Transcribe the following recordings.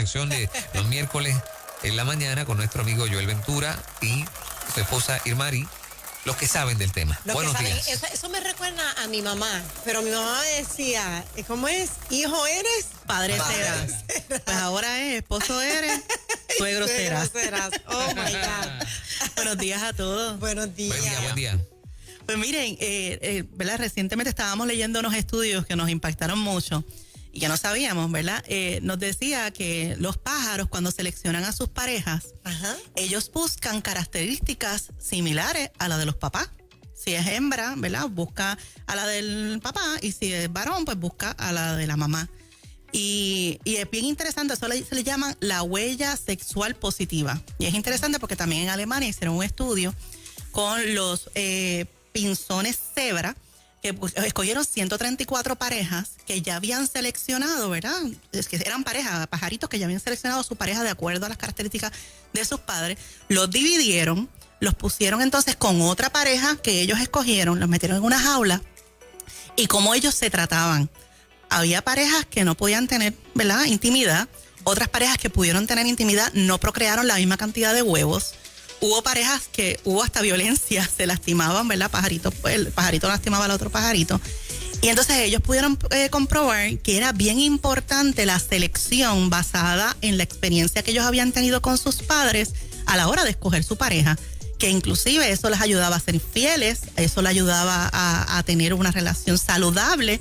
sección de los miércoles en la mañana con nuestro amigo Joel Ventura y su esposa Irmari, los que saben del tema. Buenos días. Eso me recuerda a mi mamá, pero mi mamá me decía, ¿cómo es? Hijo eres, padre serás. Pues ahora es esposo eres, suegro serás. Oh my God. Buenos días a todos. Buenos días. Buen día. Pues miren, ¿verdad? Recientemente estábamos leyendo unos estudios que nos impactaron mucho y que no sabíamos, ¿verdad? Nos decía que los pájaros, cuando seleccionan a sus parejas, ellos buscan características similares a la de los papás. Si es hembra, ¿verdad? Busca a la del papá, y si es varón, pues busca a la de la mamá. Y es bien interesante, eso se le llama la huella sexual positiva. Y es interesante porque también en Alemania hicieron un estudio con los pinzones cebra, que escogieron 134 parejas que ya habían seleccionado, ¿verdad? Es que eran parejas, pajaritos que ya habían seleccionado a su pareja de acuerdo a las características de sus padres. Los dividieron, los pusieron entonces con otra pareja que ellos escogieron, los metieron en una jaula y cómo ellos se trataban. Había parejas que no podían tener, ¿verdad?, intimidad. Otras parejas que pudieron tener intimidad no procrearon la misma cantidad de huevos. Hubo parejas que hubo hasta violencia, se lastimaban, ¿verdad? El pajarito lastimaba al otro pajarito. Y entonces ellos pudieron comprobar que era bien importante la selección basada en la experiencia que ellos habían tenido con sus padres a la hora de escoger su pareja. Que inclusive eso les ayudaba a ser fieles, eso les ayudaba a tener una relación saludable.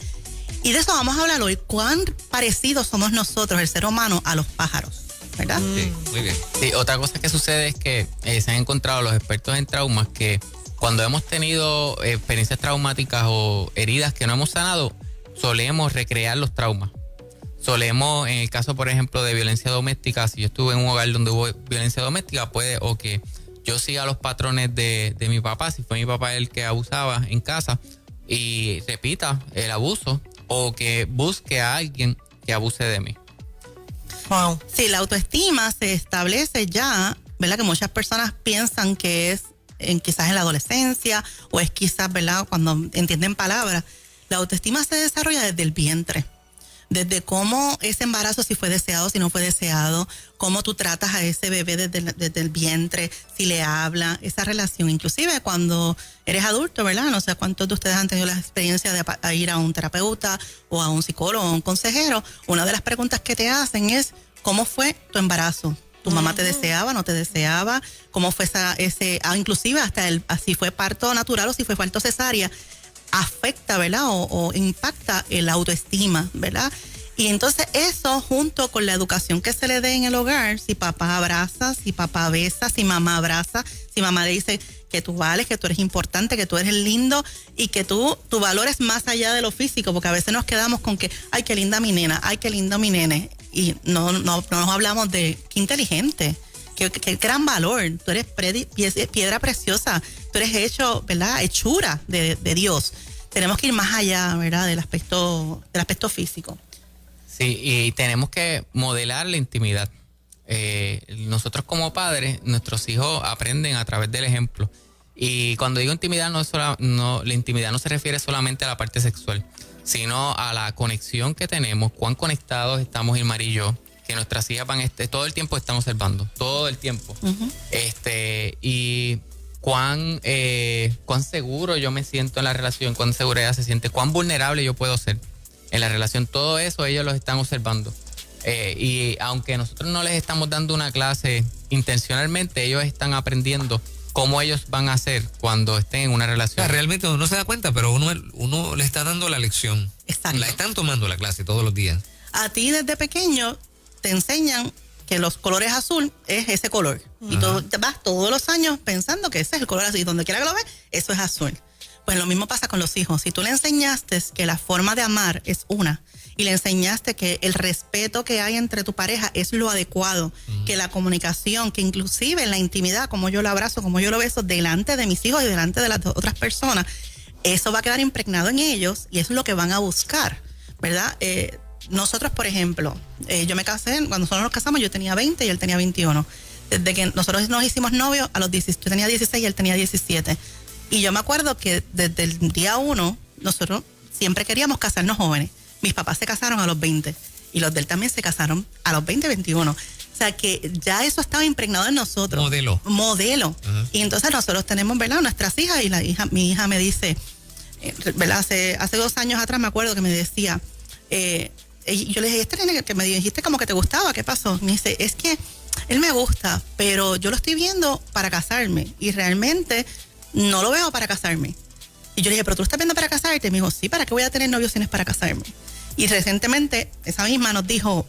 Y de eso vamos a hablar hoy. ¿Cuán parecidos somos nosotros, el ser humano, a los pájaros? ¿Verdad? Sí, muy bien. Sí, otra cosa que sucede es que se han encontrado los expertos en traumas que cuando hemos tenido experiencias traumáticas o heridas que no hemos sanado, solemos recrear los traumas. Solemos, en el caso, por ejemplo, de violencia doméstica, si yo estuve en un hogar donde hubo violencia doméstica, puede o que yo siga los patrones de mi papá, si fue mi papá el que abusaba en casa, y repita el abuso, o que busque a alguien que abuse de mí. Wow. Sí, la autoestima se establece ya, ¿verdad? Que muchas personas piensan que es quizás en la adolescencia o es quizás, ¿verdad?, cuando entienden palabras. La autoestima se desarrolla desde el vientre. Desde cómo ese embarazo, si fue deseado, si no fue deseado, cómo tú tratas a ese bebé desde el vientre, si le habla, esa relación. Inclusive cuando eres adulto, ¿verdad? No sé cuántos de ustedes han tenido la experiencia de ir a un terapeuta o a un psicólogo o a un consejero. Una de las preguntas que te hacen es, ¿cómo fue tu embarazo? ¿Tu mamá te deseaba, no te deseaba? ¿Cómo fue inclusive hasta si fue parto natural o si fue parto cesárea? Afecta, ¿verdad? O impacta la autoestima, ¿verdad? Y entonces eso, junto con la educación que se le dé en el hogar, si papá abraza, si papá besa, si mamá abraza, si mamá le dice que tú vales, que tú eres importante, que tú eres lindo y que tu valor es más allá de lo físico, porque a veces nos quedamos con que, ay, qué linda mi nena, ay, qué lindo mi nene, y no nos hablamos de qué inteligente, qué gran valor, tú eres piedra preciosa, tú eres hecho, ¿verdad?, hechura de Dios. Tenemos que ir más allá, ¿verdad?, del aspecto físico. Sí, y tenemos que modelar la intimidad. Nosotros como padres, nuestros hijos aprenden a través del ejemplo. Y cuando digo intimidad, la intimidad no se refiere solamente a la parte sexual, sino a la conexión que tenemos, cuán conectados estamos Irmari y yo, que nuestras hijas todo el tiempo están observando, todo el tiempo. Y cuán seguro yo me siento en la relación, cuán segura ella se siente, cuán vulnerable yo puedo ser en la relación. Todo eso ellos los están observando. Y aunque nosotros no les estamos dando una clase intencionalmente, ellos están aprendiendo cómo ellos van a hacer cuando estén en una relación. Realmente uno no se da cuenta, pero uno le está dando la lección. Exacto. La están tomando la clase todos los días. A ti desde pequeño te enseñan que los colores azul es ese color. Y tú vas todos los años pensando que ese es el color azul. Y donde quiera que lo ves, eso es azul. Pues lo mismo pasa con los hijos. Si tú le enseñaste que la forma de amar es una, y le enseñaste que el respeto que hay entre tu pareja es lo adecuado, que la comunicación, que inclusive en la intimidad, como yo lo abrazo, como yo lo beso delante de mis hijos y delante de las otras personas, eso va a quedar impregnado en ellos y eso es lo que van a buscar, ¿verdad? Nosotros, por ejemplo, yo me casé, cuando nosotros nos casamos yo tenía 20 y él tenía 21. Desde que nosotros nos hicimos novios, yo tenía 16 y él tenía 17. Y yo me acuerdo que desde el día 1, nosotros siempre queríamos casarnos jóvenes. Mis papás se casaron a los 20. Y los de él también se casaron a los 20, 21. O sea que ya eso estaba impregnado en nosotros. Modelo. Uh-huh. Y entonces nosotros tenemos, ¿verdad?, nuestras hijas, y mi hija me dice, ¿verdad? Hace 2 años atrás me acuerdo que me decía, yo le dije, este nene que me dijiste como que te gustaba, ¿qué pasó? Me dice, es que él me gusta, pero yo lo estoy viendo para casarme y realmente no lo veo para casarme. Y yo le dije, pero tú lo estás viendo para casarte. Y me dijo, sí, ¿para qué voy a tener novios si no es para casarme? Y recientemente esa misma nos dijo,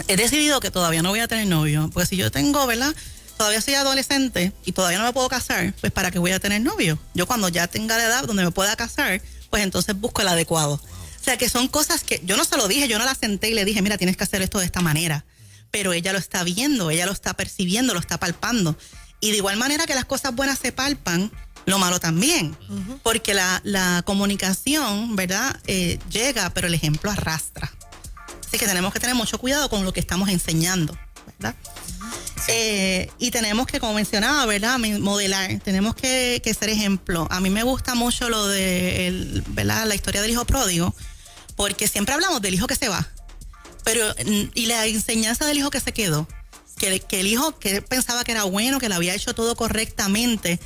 he decidido que todavía no voy a tener novio, porque si yo tengo, ¿verdad?, todavía soy adolescente y todavía no me puedo casar, pues ¿para qué voy a tener novio? Yo cuando ya tenga la edad donde me pueda casar, pues entonces busco el adecuado. O sea que son cosas que yo no se lo dije, yo no la senté y le dije, mira, tienes que hacer esto de esta manera. Pero ella lo está viendo, ella lo está percibiendo, lo está palpando. Y de igual manera que las cosas buenas se palpan, lo malo también. Uh-huh. Porque la comunicación, ¿verdad?, llega, pero el ejemplo arrastra. Así que tenemos que tener mucho cuidado con lo que estamos enseñando, ¿verdad? Sí. Y tenemos que, como mencionaba, ¿verdad?, modelar. Tenemos que ser ejemplo. A mí me gusta mucho lo de, ¿verdad?, la historia del hijo pródigo, porque siempre hablamos del hijo que se va. Pero, y la enseñanza del hijo que se quedó. Que el hijo que pensaba que era bueno, que le había hecho todo correctamente,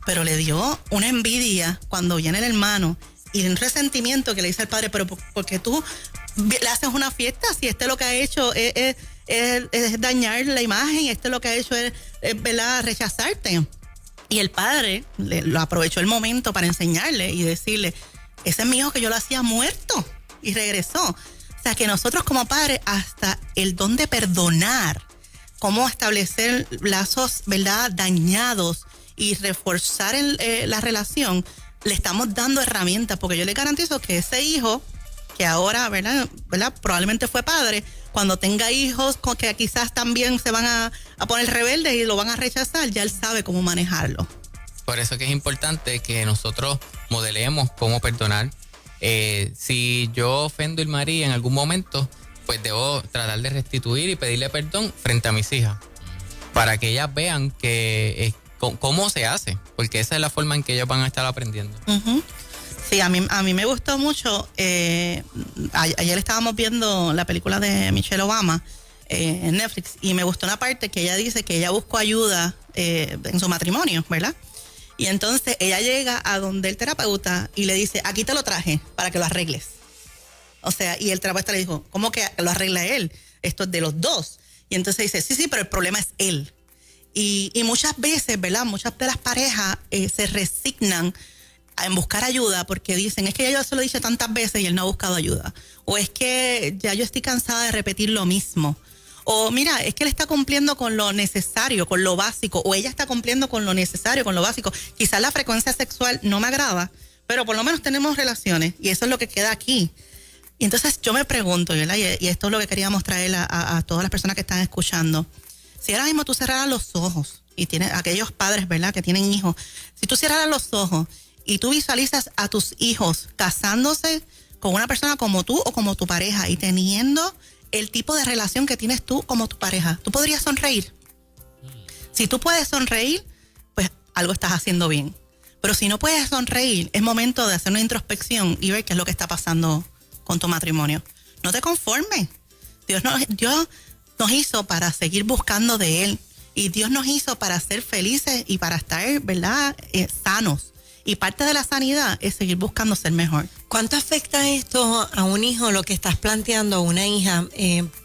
pero le dio una envidia cuando viene el hermano y un resentimiento que le dice al padre, pero ¿por qué tú le haces una fiesta si lo que ha hecho es dañar la imagen, lo que ha hecho es ¿verdad?, rechazarte? Y el padre lo aprovechó el momento para enseñarle y decirle, ese es mi hijo que yo lo hacía muerto y regresó. O sea que nosotros como padres, hasta el don de perdonar, cómo establecer lazos, ¿verdad?, dañados y reforzar la relación, le estamos dando herramientas, porque yo le garantizo que ese hijo que ahora, ¿verdad? Probablemente fue padre, cuando tenga hijos que quizás también se van a poner rebeldes y lo van a rechazar, ya él sabe cómo manejarlo. Por eso que es importante que nosotros modelemos cómo perdonar. Si yo ofendo a Ilmarí en algún momento, pues debo tratar de restituir y pedirle perdón frente a mis hijas, para que ellas vean que cómo se hace, porque esa es la forma en que ellas van a estar aprendiendo. Uh-huh. Sí, a mí me gustó mucho. Ayer estábamos viendo la película de Michelle Obama en Netflix, y me gustó una parte que ella dice que ella buscó ayuda en su matrimonio, ¿verdad? Y entonces ella llega a donde el terapeuta y le dice, aquí te lo traje para que lo arregles. O sea, y el terapeuta le dijo, ¿cómo que lo arregla él? Esto es de los dos. Y entonces dice, sí, pero el problema es él. Y muchas veces, ¿verdad?, muchas de las parejas se resignan en buscar ayuda porque dicen, es que ya yo se lo he dicho tantas veces y él no ha buscado ayuda. O es que ya yo estoy cansada de repetir lo mismo. O mira, es que él está cumpliendo con lo necesario, con lo básico. O ella está cumpliendo con lo necesario, con lo básico. Quizás la frecuencia sexual no me agrada, pero por lo menos tenemos relaciones y eso es lo que queda aquí. Y entonces yo me pregunto, ¿verdad?, y esto es lo que queríamos traer a todas las personas que están escuchando. Si ahora mismo tú cerraras los ojos y tienes aquellos padres, ¿verdad?, que tienen hijos, si tú cerraras los ojos y tú visualizas a tus hijos casándose con una persona como tú o como tu pareja y teniendo el tipo de relación que tienes tú como tu pareja, ¿tú podrías sonreír? Si tú puedes sonreír, pues algo estás haciendo bien. Pero si no puedes sonreír, es momento de hacer una introspección y ver qué es lo que está pasando con tu matrimonio. No te conformes. Dios nos hizo para seguir buscando de Él. Y Dios nos hizo para ser felices y para estar, ¿verdad?, sanos. Y parte de la sanidad es seguir buscando ser mejor. ¿Cuánto afecta esto a un hijo, lo que estás planteando, a una hija?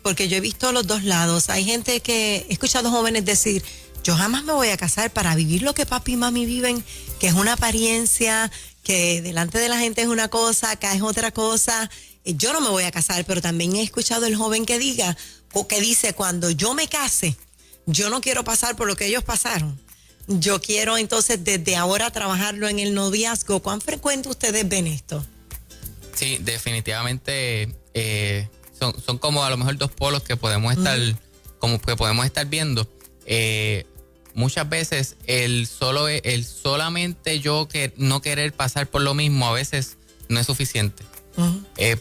Porque yo he visto los dos lados. Hay gente que he escuchado jóvenes decir, yo jamás me voy a casar para vivir lo que papi y mami viven, que es una apariencia, que delante de la gente es una cosa, acá es otra cosa. Yo no me voy a casar, pero también he escuchado el joven que diga, o que dice, cuando yo me case, yo no quiero pasar por lo que ellos pasaron. Yo quiero entonces desde ahora trabajarlo en el noviazgo. ¿Cuán frecuente ustedes ven esto? Sí, definitivamente son como a lo mejor dos polos que podemos estar, como que podemos estar viendo. Muchas veces el solamente yo que no querer pasar por lo mismo a veces no es suficiente.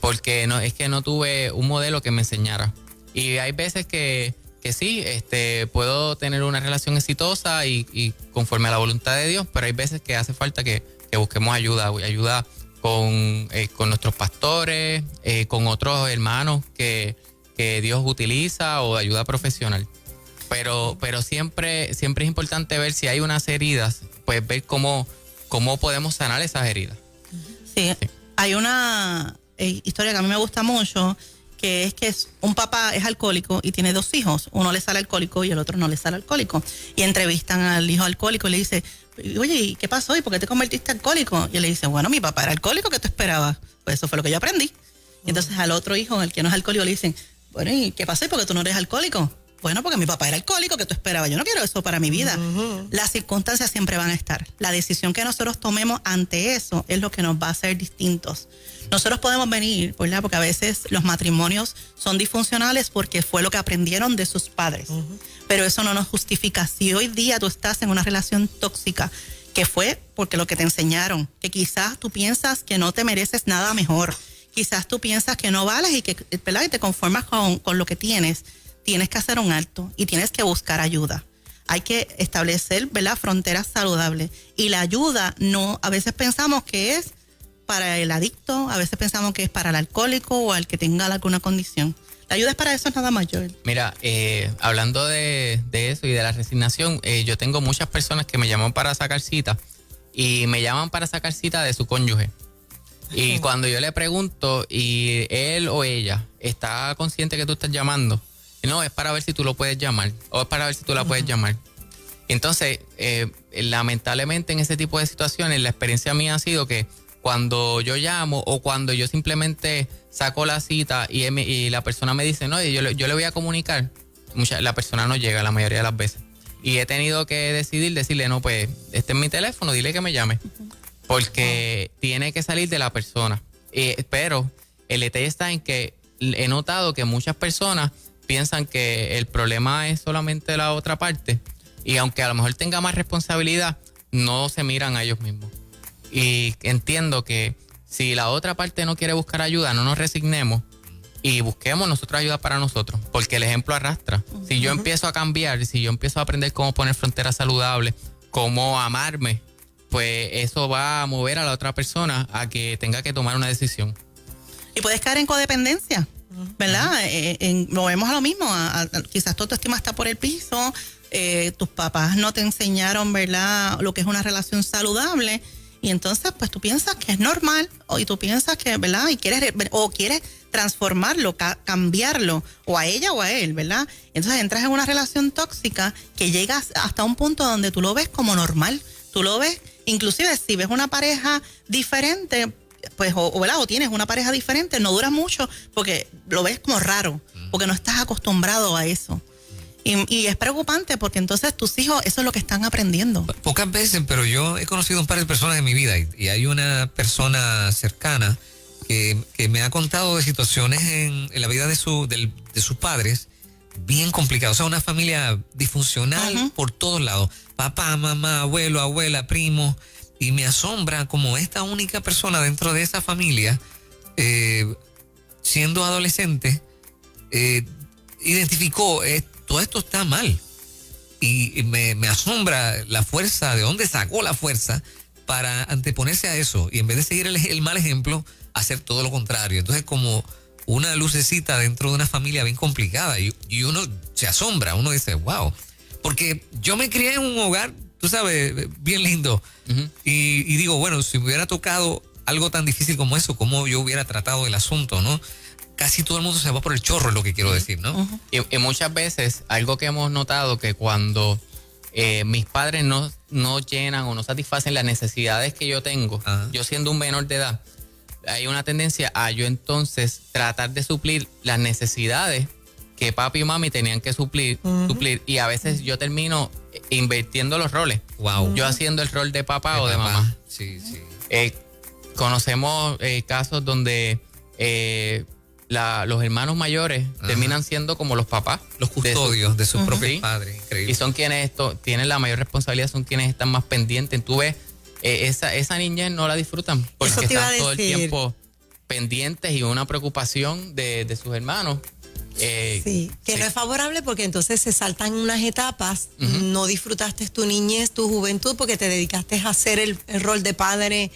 Porque es que no tuve un modelo que me enseñara. Y hay veces que sí, puedo tener una relación exitosa y conforme a la voluntad de Dios, pero hay veces que hace falta que busquemos ayuda con nuestros pastores, con otros hermanos que que Dios utiliza o de ayuda profesional. Pero siempre es importante ver si hay unas heridas, pues ver cómo podemos sanar esas heridas. Sí. Hay una historia que a mí me gusta mucho, que es un papá es alcohólico y tiene 2 hijos. Uno le sale alcohólico y el otro no le sale alcohólico. Y entrevistan al hijo alcohólico y le dice, oye, ¿y qué pasó? ¿Y por qué te convertiste alcohólico? Y él le dice, bueno, mi papá era alcohólico, ¿qué tú esperabas? Pues eso fue lo que yo aprendí. Y entonces al otro hijo, el que no es alcohólico, le dicen, bueno, ¿y qué pasó? ¿Y por qué tú no eres alcohólico? Bueno, porque mi papá era alcohólico, ¿qué tú esperabas? Yo no quiero eso para mi vida. Las circunstancias siempre van a estar. La decisión que nosotros tomemos ante eso es lo que nos va a hacer distintos. Nosotros podemos venir, ¿verdad? Porque a veces los matrimonios son disfuncionales porque fue lo que aprendieron de sus padres. Pero eso no nos justifica. Si hoy día tú estás en una relación tóxica, que fue porque lo que te enseñaron, que quizás tú piensas que no te mereces nada mejor, quizás tú piensas que no vales y que, ¿verdad? Y te conformas con lo que tienes que hacer un alto y tienes que buscar ayuda. Hay que establecer, ¿verdad?, fronteras saludables. Y la ayuda a veces pensamos que es para el adicto, a veces pensamos que es para el alcohólico o al que tenga alguna condición. La ayuda es para eso, nada más, Joel. Mira, hablando de eso y de la resignación, yo tengo muchas personas que me llaman para sacar cita y me llaman para sacar cita de su cónyuge. Y cuando yo le pregunto y él o ella está consciente que tú estás llamando, no, es para ver si tú lo puedes llamar o es para ver si tú la puedes llamar. Entonces, lamentablemente en ese tipo de situaciones, la experiencia mía ha sido que cuando yo llamo o cuando yo simplemente saco la cita y la persona me dice, no, yo le voy a comunicar, la persona no llega la mayoría de las veces. Y he tenido que decirle, no, pues este es mi teléfono, dile que me llame. Porque tiene que salir de la persona. Pero el detalle está en que he notado que muchas personas piensan que el problema es solamente la otra parte y aunque a lo mejor tenga más responsabilidad, no se miran a ellos mismos. Y entiendo que si la otra parte no quiere buscar ayuda, no nos resignemos y busquemos nosotros ayuda para nosotros, porque el ejemplo arrastra. Si yo empiezo a cambiar, si yo empiezo a aprender cómo poner fronteras saludables, cómo amarme, pues eso va a mover a la otra persona a que tenga que tomar una decisión. Y puedes caer en codependencia, ¿verdad? Lo vemos a lo mismo, quizás tu autoestima está por el piso, tus papás no te enseñaron, ¿verdad?, lo que es una relación saludable, y entonces pues tú piensas que es normal, y tú piensas que, ¿verdad?, y quieres transformarlo, cambiarlo, o a ella o a él, ¿verdad? Entonces entras en una relación tóxica que llegas hasta un punto donde tú lo ves como normal, tú lo ves, inclusive si ves una pareja diferente, pues, ¿verdad?, o tienes una pareja diferente, no dura mucho porque lo ves como raro, porque no estás acostumbrado a eso. Y es preocupante porque entonces tus hijos, eso es lo que están aprendiendo. Pocas veces, pero yo he conocido un par de personas en mi vida y hay una persona cercana que me ha contado de situaciones en la vida de sus padres bien complicadas. O sea, una familia disfuncional por todos lados. Papá, mamá, abuelo, abuela, primo. Y me asombra como esta única persona dentro de esa familia, siendo adolescente, identificó, todo esto está mal. Y me asombra la fuerza, de dónde sacó la fuerza para anteponerse a eso. Y en vez de seguir el mal ejemplo, hacer todo lo contrario. Entonces, como una lucecita dentro de una familia bien complicada. Y uno se asombra, uno dice, wow. Porque yo me crié en un hogar, tú sabes, bien lindo. Y digo, bueno, si me hubiera tocado algo tan difícil como eso, ¿cómo yo hubiera tratado el asunto, no? Casi todo el mundo se va por el chorro, es lo que quiero decir, ¿no? Y muchas veces, algo que hemos notado, que cuando mis padres no llenan o no satisfacen las necesidades que yo tengo, yo siendo un menor de edad, hay una tendencia a yo entonces tratar de suplir las necesidades que papi y mami tenían que suplir, y a veces yo termino invirtiendo los roles. Wow. Yo haciendo el rol de papá o de mamá. Sí, sí. Conocemos casos donde los hermanos mayores terminan siendo como los papás. Los custodios de sus propios padres. Increíble. Y son quienes tienen la mayor responsabilidad, son quienes están más pendientes. Tú ves, esa niñez no la disfrutan porque están todo el tiempo pendientes y una preocupación de sus hermanos. No es favorable porque entonces se saltan unas etapas, no disfrutaste tu niñez, tu juventud porque te dedicaste a hacer el rol de padre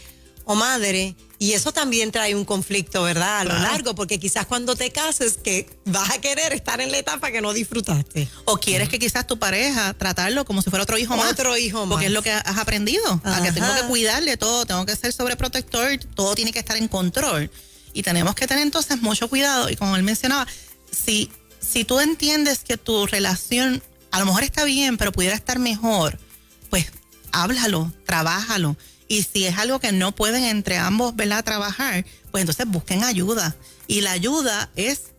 o madre Y eso también trae un conflicto, ¿verdad? A lo largo, porque quizás cuando te cases que vas a querer estar en la etapa que no disfrutaste. O quieres que quizás tu pareja tratarlo como si fuera otro hijo más. Otro hijo más. Porque es lo que has aprendido. A que tengo Ajá. que cuidarle todo, tengo que ser sobreprotector, todo tiene que estar en control. Y tenemos que tener entonces mucho cuidado. Y como él mencionaba, si tú entiendes que tu relación a lo mejor está bien, pero pudiera estar mejor, pues háblalo, trabájalo. Y si es algo que no pueden entre ambos, ¿verdad?, trabajar, pues entonces busquen ayuda. Y la ayuda es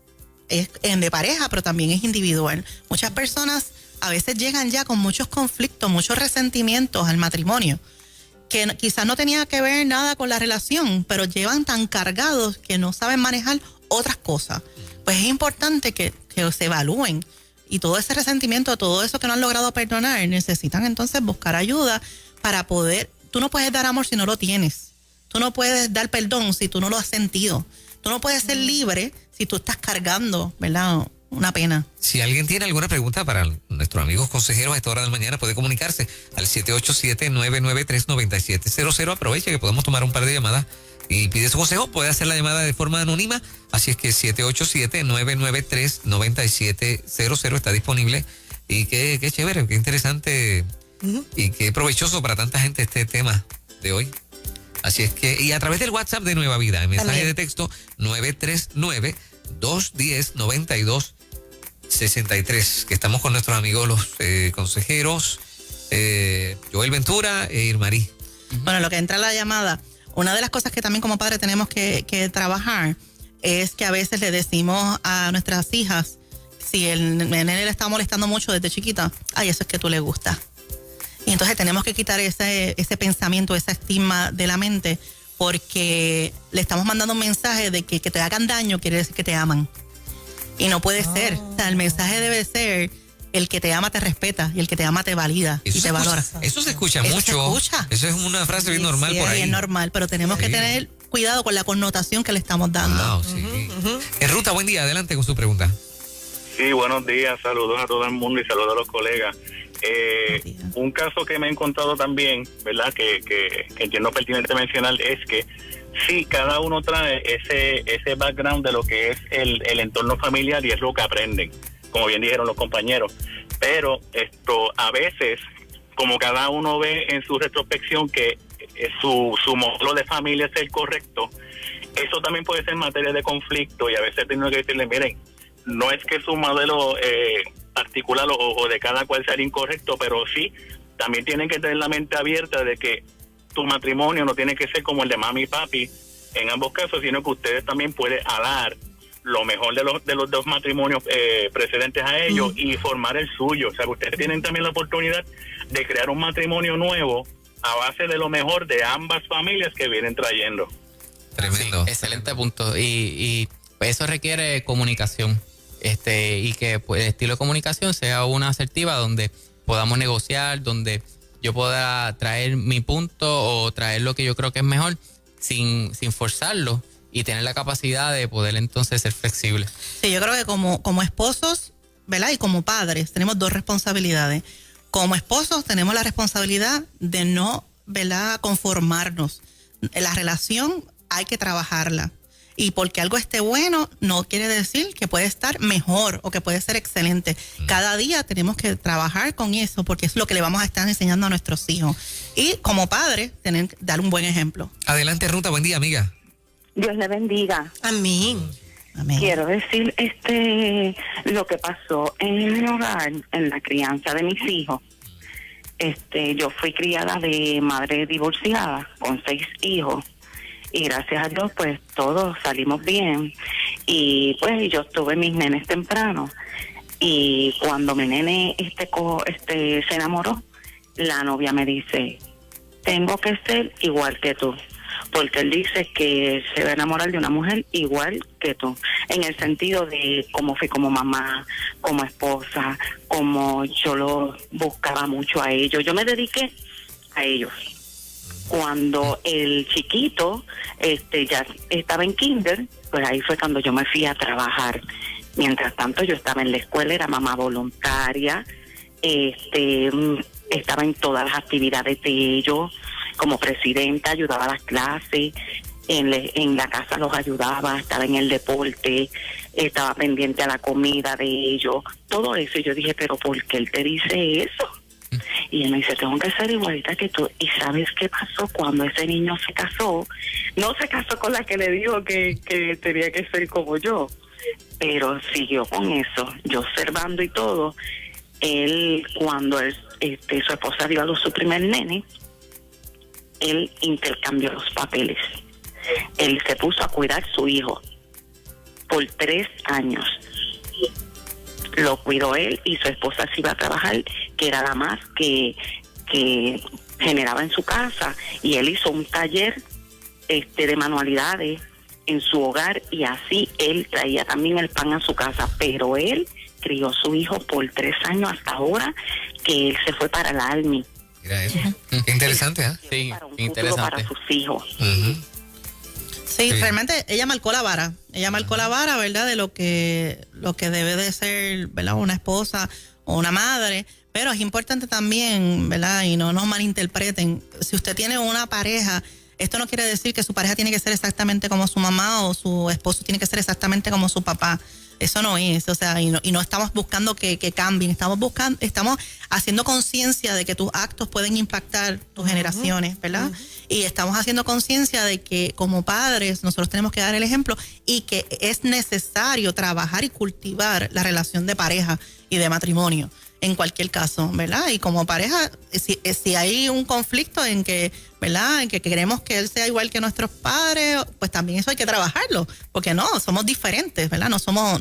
de pareja, pero también es individual. Muchas personas a veces llegan ya con muchos conflictos, muchos resentimientos al matrimonio, que quizás no tenía que ver nada con la relación, pero llevan tan cargados que no saben manejar otras cosas. Pues es importante que se evalúen. Y todo ese resentimiento, todo eso que no han logrado perdonar, necesitan entonces buscar ayuda para poder. Tú no puedes dar amor si no lo tienes. Tú no puedes dar perdón si tú no lo has sentido. Tú no puedes ser libre si tú estás cargando, ¿verdad?, una pena. Si alguien tiene alguna pregunta para nuestros amigos consejeros a esta hora de la mañana, puede comunicarse al 787-993-9700. Aproveche que podemos tomar un par de llamadas y pide su consejo. Puede hacer la llamada de forma anónima. Así es que 787-993-9700 está disponible. Y qué chévere, qué interesante y qué provechoso para tanta gente este tema de hoy. Así es que, y a través del WhatsApp de Nueva Vida, el mensaje de texto 939-210-9263, que estamos con nuestros amigos los consejeros Joel Ventura e Irmarí. Bueno, lo que entra en la llamada, una de las cosas que también como padre tenemos que trabajar es que a veces le decimos a nuestras hijas, si el nene le está molestando mucho desde chiquita, ay, eso es que tú le gusta. Y entonces tenemos que quitar ese pensamiento, ese estigma de la mente, porque le estamos mandando un mensaje de que te hagan daño quiere decir que te aman. Y no puede ser. O sea, el mensaje debe ser: el que te ama te respeta y el que te ama te valida y te valora. Eso se escucha Eso mucho. se escucha. Eso es una frase bien normal por ahí. Es normal, pero tenemos que tener cuidado con la connotación que le estamos dando. Wow, sí. En Ruta, buen día. Adelante con su pregunta. Sí, buenos días. Saludos a todo el mundo y saludos a los colegas. Un caso que me he encontrado también, ¿verdad?, que entiendo pertinente mencionar, es que sí, cada uno trae ese background de lo que es el entorno familiar y es lo que aprenden, como bien dijeron los compañeros. Pero a veces, como cada uno ve en su retrospección que su modelo de familia es el correcto, eso también puede ser materia de conflicto y a veces tengo que decirle, miren, no es que su modelo particular o de cada cual sea incorrecto, pero sí, también tienen que tener la mente abierta de que tu matrimonio no tiene que ser como el de mami y papi en ambos casos, sino que ustedes también pueden alar lo mejor de los dos matrimonios precedentes a ellos y formar el suyo. O sea, que ustedes tienen también la oportunidad de crear un matrimonio nuevo a base de lo mejor de ambas familias que vienen trayendo. Tremendo. Sí, excelente punto. Y eso requiere comunicación. Y que pues, el estilo de comunicación sea una asertiva donde podamos negociar, donde yo pueda traer mi punto o traer lo que yo creo que es mejor sin forzarlo y tener la capacidad de poder entonces ser flexible. Sí, yo creo que como esposos, ¿verdad?, y como padres tenemos dos responsabilidades. Como esposos tenemos la responsabilidad de no, ¿verdad?, conformarnos. La relación hay que trabajarla. Y porque algo esté bueno, no quiere decir que puede estar mejor o que puede ser excelente. Cada día tenemos que trabajar con eso, porque es lo que le vamos a estar enseñando a nuestros hijos. Y como padres, tener que dar un buen ejemplo. Adelante, Ruta, buen día, amiga. Dios le bendiga. Amén. Amén. Quiero decir lo que pasó en mi hogar, en la crianza de mis hijos. Yo fui criada de madre divorciada con 6 hijos. Y gracias a Dios, pues todos salimos bien. Y pues yo tuve mis nenes temprano. Y cuando mi nene se enamoró, la novia me dice, tengo que ser igual que tú. Porque él dice que se va a enamorar de una mujer igual que tú. En el sentido de cómo fui como mamá, como esposa, como yo lo buscaba mucho a ellos. Yo me dediqué a ellos. Cuando el chiquito ya estaba en kinder, pues ahí fue cuando yo me fui a trabajar. Mientras tanto yo estaba en la escuela, era mamá voluntaria, estaba en todas las actividades de ellos, como presidenta, ayudaba a las clases, en la casa los ayudaba, estaba en el deporte, estaba pendiente a la comida de ellos, todo eso. Y yo dije, pero ¿por qué él te dice eso? Y él me dice, tengo que ser igualita que tú. ¿Y sabes qué pasó? Cuando ese niño se casó, no se casó con la que le dijo que tenía que ser como yo, pero siguió con eso, yo observando y todo. Él, cuando su esposa dio a luz su primer nene, él intercambió los papeles. Él se puso a cuidar a su hijo por 3 años. Lo cuidó él y su esposa se iba a trabajar, que era la más que generaba en su casa, y él hizo un taller de manualidades en su hogar, y así él traía también el pan a su casa, pero él crió a su hijo por 3 años hasta ahora que él se fue para la Army. Mira eso. Qué interesante, ¿eh? Sí, Para un interesante. futuro para sus hijos. Sí, Sí. realmente ella marcó la vara. Ella marcó la vara, ¿verdad? De lo que debe de ser, ¿verdad? Una esposa o una madre. Pero es importante también, ¿verdad? Y no nos malinterpreten. Si usted tiene una pareja, esto no quiere decir que su pareja tiene que ser exactamente como su mamá o su esposo tiene que ser exactamente como su papá. Eso no es, o sea, y no estamos buscando que cambien, estamos haciendo conciencia de que tus actos pueden impactar tus generaciones, ¿verdad? Y estamos haciendo conciencia de que como padres nosotros tenemos que dar el ejemplo y que es necesario trabajar y cultivar la relación de pareja y de matrimonio en cualquier caso, ¿verdad? Y como pareja, si hay un conflicto en que, ¿verdad? En que queremos que él sea igual que nuestros padres, pues también eso hay que trabajarlo, porque no, somos diferentes, ¿verdad? No somos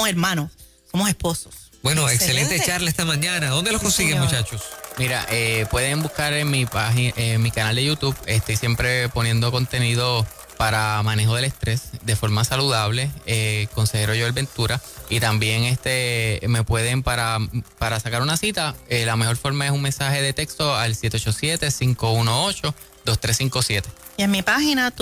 hermanos, somos esposos. Bueno, Excelente. excelente charla esta mañana. ¿Dónde los consiguen, muchachos? Mira, pueden buscar en mi página, en mi canal de YouTube. Estoy siempre poniendo contenido para manejo del estrés de forma saludable, consejero Joel Ventura. Y también me pueden para sacar una cita, la mejor forma es un mensaje de texto al 787-518-2357. Y en mi página,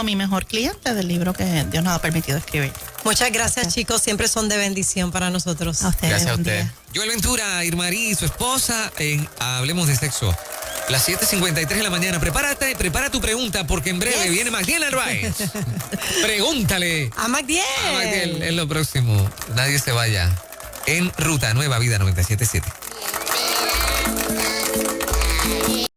mi mejor cliente, del libro que Dios nos ha permitido escribir. Muchas gracias, chicos. Siempre son de bendición para nosotros. A ustedes. Gracias a buen día. ustedes. Joel Ventura, Irmarí y su esposa en Hablemos de Sexo. Las 7:53 de la mañana. Prepara tu pregunta porque en breve viene Magdiel Narváez. Pregúntale A Magdiel. a Magdiel en lo próximo. Nadie se vaya. En Ruta Nueva Vida 97.7.